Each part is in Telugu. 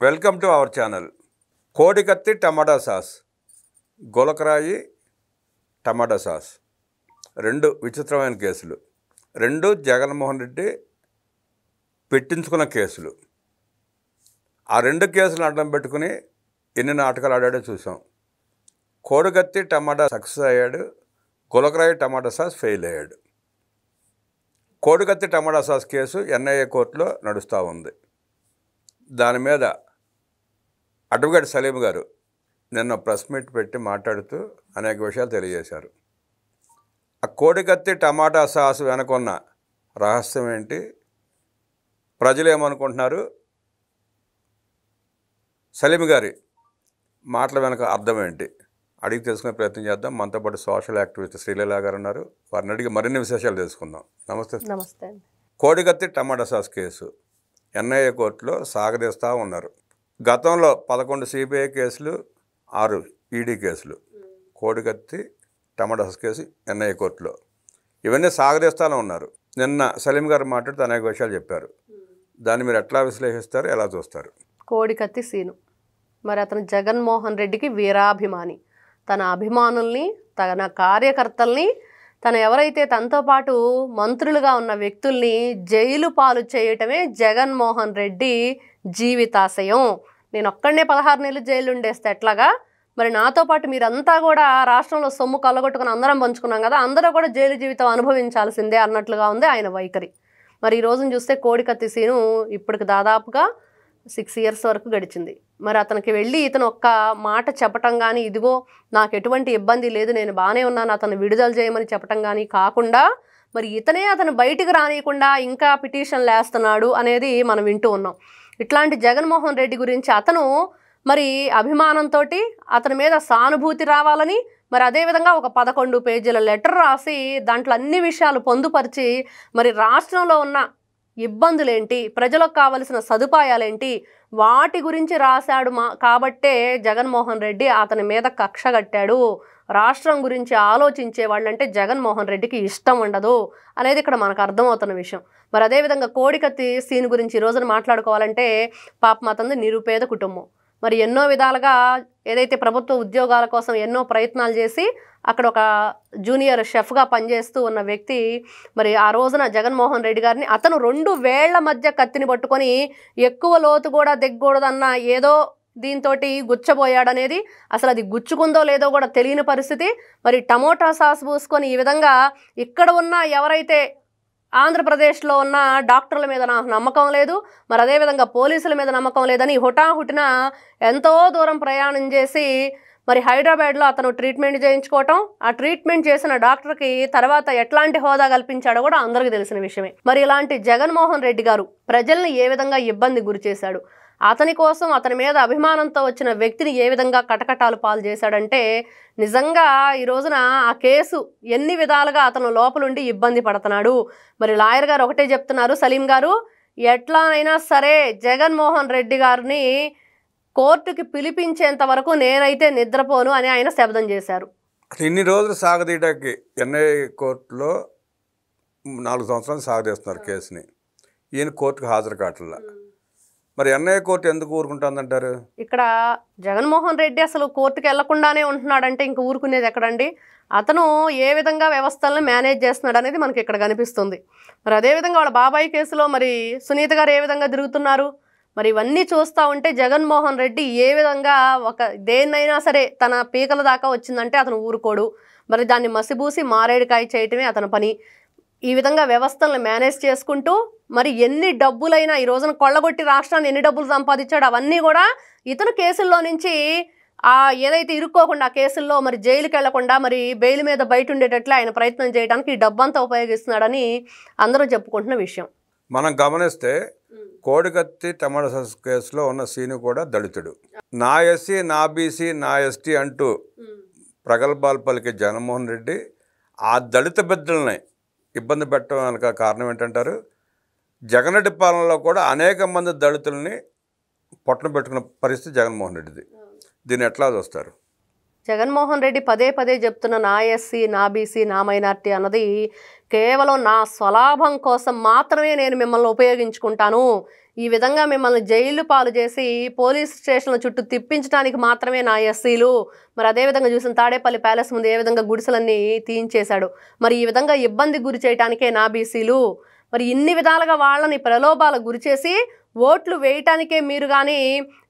Welcome to our channel. Kodikathi tomato sauce, గొలకరాయి tomato sauce, రెండు విచిత్రమైన కేసులు. రెండు జగన్మోహన్ రెడ్డి పెట్టించుకున్న కేసులు. ఆ రెండు కేసులు అడ్డం పెట్టుకుని ఎన్ని నాటకాలు ఆడాడో చూసాం. కోడికత్తి టమాటా సక్సెస్ అయ్యాడు, గొలకరాయి టమాటా సాస్ ఫెయిల్ అయ్యాడు. కోడికత్తి టమాటా సాస్ కేసు ఎన్ఐఏ కోర్టులో నడుస్తూ ఉంది. దాని మీద అడ్వకేట్ సలీం గారు నిన్న ప్రెస్ మీట్ పెట్టి మాట్లాడుతూ అనేక విషయాలు తెలియజేశారు. ఆ కోడికత్తి టమాటా సాస్ వెనకున్న రహస్యం ఏంటి, ప్రజలు ఏమనుకుంటున్నారు, సలీం గారి మాటల వెనక అర్థం ఏంటి అడిగి తెలుసుకునే ప్రయత్నం చేద్దాం. మనతో పాటు సోషల్ యాక్టివిస్ట్ శ్రీలీల గారు ఉన్నారు. వారిని అడిగి మరిన్ని విశేషాలు తెలుసుకుందాం. నమస్తే. నమస్తే. కోడికత్తి టమాటా సాస్ కేసు ఎన్ఐఏ కోర్టులో సాగదీస్తూ ఉన్నారు. గతంలో 11 సిబిఐ కేసులు, 6 ఈడీ కేసులు. కోడికత్తి టమాటా సాస్ కేసు ఎన్ఐఏ కోర్టులో ఇవన్నీ సాగదీస్తూనే ఉన్నారు. నిన్న సలీం గారు మాట్లాడుతూ అనేక విషయాలు చెప్పారు. దాన్ని మీరు ఎట్లా విశ్లేషిస్తారు, ఎలా చూస్తారు? కోడికత్తి సీను మరి అతను జగన్మోహన్ రెడ్డికి వీరాభిమాని. తన అభిమానుల్ని, తన కార్యకర్తల్ని, తను ఎవరైతే తనతో పాటు మంత్రులుగా ఉన్న వ్యక్తుల్ని జైలు పాలు చేయటమే జగన్మోహన్ రెడ్డి జీవితాశయం. నేను ఒక్కడనే 16 నెలలు జైలు ఉండేస్తే ఎట్లాగా, మరి నాతో పాటు మీరంతా కూడా రాష్ట్రంలో సొమ్ము కళ్ళగొట్టుకుని అందరం పంచుకున్నాం కదా, అందరూ కూడా జైలు జీవితం అనుభవించాల్సిందే అన్నట్లుగా ఉంది ఆయన వైఖరి. మరి ఈ రోజున చూస్తే కోడికత్తి సీను ఇప్పటికి దాదాపుగా 6 ఇయర్స్ వరకు గడిచింది. మరి అతనికి వెళ్ళి ఇతను ఒక్క మాట చెప్పటం కానీ, ఇదిగో నాకు ఎటువంటి ఇబ్బంది లేదు, నేను బాగానే ఉన్నాను, అతను విడుదల చేయమని చెప్పటం కానీ కాకుండా, మరి ఇతనే అతను బయటికి రానియకుండా ఇంకా పిటిషన్లు వేస్తున్నాడు అనేది మనం వింటూ ఉన్నాం. ఇట్లాంటి జగన్మోహన్ రెడ్డి గురించి అతను మరి అభిమానంతో అతని మీద సానుభూతి రావాలని, మరి అదేవిధంగా ఒక 11 పేజీల లెటర్ రాసి దాంట్లో అన్ని విషయాలు పొందుపరిచి, మరి రాష్ట్రంలో ఉన్న ఇబ్బందులేంటి, ప్రజలకు కావలసిన సదుపాయాలేంటి, వాటి గురించి రాశాడు. కాబట్టే జగన్మోహన్ రెడ్డి అతని మీద కక్ష కట్టాడు. రాష్ట్రం గురించి ఆలోచించే వాళ్ళంటే జగన్మోహన్ రెడ్డికి ఇష్టం ఉండదు అనేది ఇక్కడ మనకు అర్థమవుతున్న విషయం. మరి అదేవిధంగా కోడికత్తి సీన్ గురించి ఈ రోజున మాట్లాడుకోవాలంటే, పాపం అతనిది నిరుపేద కుటుంబం. మరి ఎన్నో విధాలుగా ఏదైతే ప్రభుత్వ ఉద్యోగాల కోసం ఎన్నో ప్రయత్నాలు చేసి అక్కడ ఒక జూనియర్ షెఫ్గా పనిచేస్తూ ఉన్న వ్యక్తి, మరి ఆ రోజున జగన్మోహన్ రెడ్డి గారిని అతను 2 వేళ్ల మధ్య కత్తిని పట్టుకొని ఎక్కువ లోతు కూడా దిగకూడదన్న ఏదో దీంతో గుచ్చబోయాడనేది, అసలు అది గుచ్చుకుందో లేదో కూడా తెలియని పరిస్థితి. మరి టమోటా సాస్ పూసుకొని ఈ విధంగా ఇక్కడ ఉన్న ఎవరైతే ఆంధ్రప్రదేశ్లో ఉన్న డాక్టర్ల మీద నాకు నమ్మకం లేదు, మరి అదేవిధంగా పోలీసుల మీద నమ్మకం లేదని హుటాహుటిన ఎంతో దూరం ప్రయాణం చేసి మరి హైదరాబాద్లో అతను ట్రీట్మెంట్ చేయించుకోవటం, ఆ ట్రీట్మెంట్ చేసిన డాక్టర్కి తర్వాత ఎట్లాంటి హోదా కల్పించాడో కూడా అందరికీ తెలిసిన విషయమే. మరి ఇలాంటి జగన్మోహన్ రెడ్డి గారు ప్రజల్ని ఏ విధంగా ఇబ్బంది గురి చేశాడు, అతని కోసం అతని మీద అభిమానంతో వచ్చిన వ్యక్తిని ఏ విధంగా కటకటాలు పాలు చేశాడంటే, నిజంగా ఈ రోజున ఆ కేసు ఎన్ని విధాలుగా అతను లోపలుండి ఇబ్బంది పడుతున్నాడు. మరి లాయర్ గారు ఒకటే చెప్తున్నారు, సలీం గారు ఎట్లానైనా సరే జగన్మోహన్ రెడ్డి గారిని కోర్టుకి పిలిపించేంత వరకు నేనైతే నిద్రపోను అని ఆయన శపథం చేశారు. ఇన్ని రోజులు సాగదీయడానికి ఎన్ఐఏ కోర్టులో 4 సంవత్సరాలు సాగదీస్తున్నారు కేసుని. ఈయన కోర్టుకు హాజరు కావట్లా. మరి ఎన్ఐఏ కోర్టు ఎందుకు ఊరుకుంటుందంటారు? ఇక్కడ జగన్మోహన్ రెడ్డి అసలు కోర్టుకు వెళ్లకుండానే ఉంటున్నాడంటే ఇంక ఊరుకునేది ఎక్కడండి? అతను ఏ విధంగా వ్యవస్థలను మేనేజ్ చేస్తున్నాడు అనేది మనకి ఇక్కడ కనిపిస్తుంది. మరి అదేవిధంగా వాళ్ళ బాబాయ్ కేసులో మరి సునీత గారు ఏ విధంగా తిరుగుతున్నారు, మరి ఇవన్నీ చూస్తూ ఉంటే జగన్మోహన్ రెడ్డి ఏ విధంగా ఒక దేన్నైనా సరే తన పీకల దాకా వచ్చిందంటే అతను ఊరుకోడు. మరి దాన్ని మసిబూసి మారేడుకాయ చేయటమే అతని పని. ఈ విధంగా వ్యవస్థలను మేనేజ్ చేసుకుంటూ మరి ఎన్ని డబ్బులైనా ఈ రోజున కొల్లగొట్టి రాష్ట్రాన్ని ఎన్ని డబ్బులు సంపాదించాడు అవన్నీ కూడా ఇతను కేసుల్లో నుంచి ఏదైతే ఇరుక్కోకుండా ఆ కేసుల్లో మరి జైలుకి వెళ్లకుండా మరి బెయిల్ మీద బయట ఉండేటట్లు ఆయన ప్రయత్నం చేయడానికి ఈ డబ్బంతా ఉపయోగిస్తున్నాడని అందరూ చెప్పుకుంటున్న విషయం. మనం గమనిస్తే కోడికత్తి టమాటా సాస్ కేసులో ఉన్న సీను కూడా దళితుడు. నా ఎస్సీ, నా బీసీ, నా ఎస్టీ అంటూ ప్రగల్భాలు పలికే జగన్మోహన్ రెడ్డి ఆ దళిత బిడ్డల్ని ఇబ్బంది పెట్టడం వెనక కారణం ఏంటంటారు? జగన్రెడ్డి పాలనలో కూడా అనేక మంది దళితుల్ని పొట్టన పెట్టుకున్న పరిస్థితి జగన్మోహన్ రెడ్డిది. దీన్ని ఎట్లా చూస్తారు? జగన్మోహన్ రెడ్డి పదే పదే చెప్తున్న నా ఎస్సీ, నా బీసీ, నా మైనార్టీ అన్నది కేవలం నా స్వలాభం కోసం మాత్రమే నేను మిమ్మల్ని ఉపయోగించుకుంటాను, ఈ విధంగా మిమ్మల్ని జైలు పాలు చేసి పోలీస్ స్టేషన్ల చుట్టూ తిప్పించడానికి మాత్రమే నా ఎస్సీలు. మరి అదేవిధంగా చూసిన తాడేపల్లి ప్యాలెస్ ముందు ఏ విధంగా గుడిసెలన్నీ తీయించేశాడు. మరి ఈ విధంగా ఇబ్బంది గురి చేయడానికే నా బీసీలు. మరి ఇన్ని విధాలుగా వాళ్ళని ప్రలోభాలకు గురి చేసి ఓట్లు వేయటానికే మీరు కానీ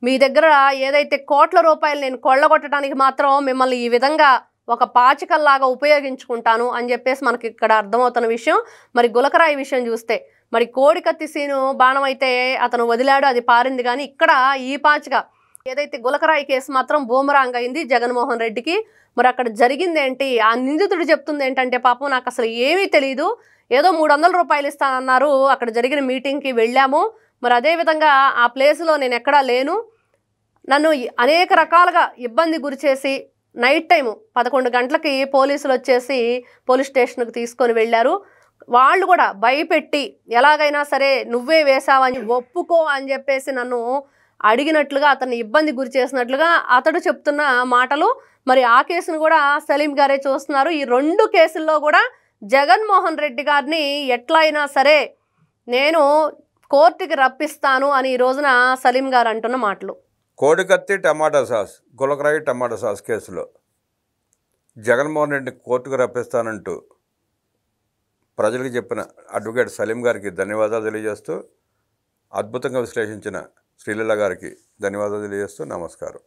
మీ దగ్గర ఏదైతే కోట్ల రూపాయలు నేను కొల్లగొట్టడానికి మాత్రం మిమ్మల్ని ఈ విధంగా ఒక పాచికల్లాగా ఉపయోగించుకుంటాను అని చెప్పేసి మనకి ఇక్కడ అర్థమవుతున్న విషయం. మరి గులకరాయి విషయం చూస్తే మరి కోడికత్తి సీను బాణం అయితే అతను వదిలాడు, అది పారింది. కానీ ఇక్కడ ఈ పాచిక ఏదైతే గులకరాయి కేసు మాత్రం బూమరాంగ్ అయింది జగన్మోహన్ రెడ్డికి. మరి అక్కడ జరిగింది ఏంటి, ఆ నిందితుడు చెప్తుంది ఏంటంటే పాపం నాకు అసలు ఏమీ తెలియదు, ఏదో 300 రూపాయలు ఇస్తానన్నారు, అక్కడ జరిగిన మీటింగ్కి వెళ్ళాము, మరి అదేవిధంగా ఆ ప్లేస్లో నేను ఎక్కడా లేను, నన్ను అనేక రకాలుగా ఇబ్బంది గురిచేసి నైట్ టైము 11 గంటలకి పోలీసులు వచ్చేసి పోలీస్ స్టేషన్కి తీసుకొని వెళ్ళారు. వాళ్ళు కూడా భయపెట్టి ఎలాగైనా సరే నువ్వే వేసావని ఒప్పుకో అని చెప్పేసి నన్ను అడిగినట్లుగా, అతన్ని ఇబ్బంది గురి చేసినట్లుగా అతడు చెప్తున్న మాటలు. మరి ఆ కేసును కూడా సలీం గారే చూస్తున్నారు. ఈ 2 కేసుల్లో కూడా జగన్మోహన్ రెడ్డి గారిని ఎట్లా అయినా సరే నేను కోర్టుకి రప్పిస్తాను అని ఈ రోజున సలీం గారు అంటున్న మాటలు. కోడికత్తి టమాటా సాస్, గులకరాయి టమాటా సాస్ కేసులో జగన్మోహన్ రెడ్డిని కోర్టుకు రప్పిస్తానంటూ ప్రజలకు చెప్పిన అడ్వకేట్ సలీం గారికి ధన్యవాదాలు తెలియజేస్తూ, అద్భుతంగా విశ్లేషించిన శ్రీలీల గారికి ధన్యవాదాలు తెలియజేస్తూ నమస్కారం.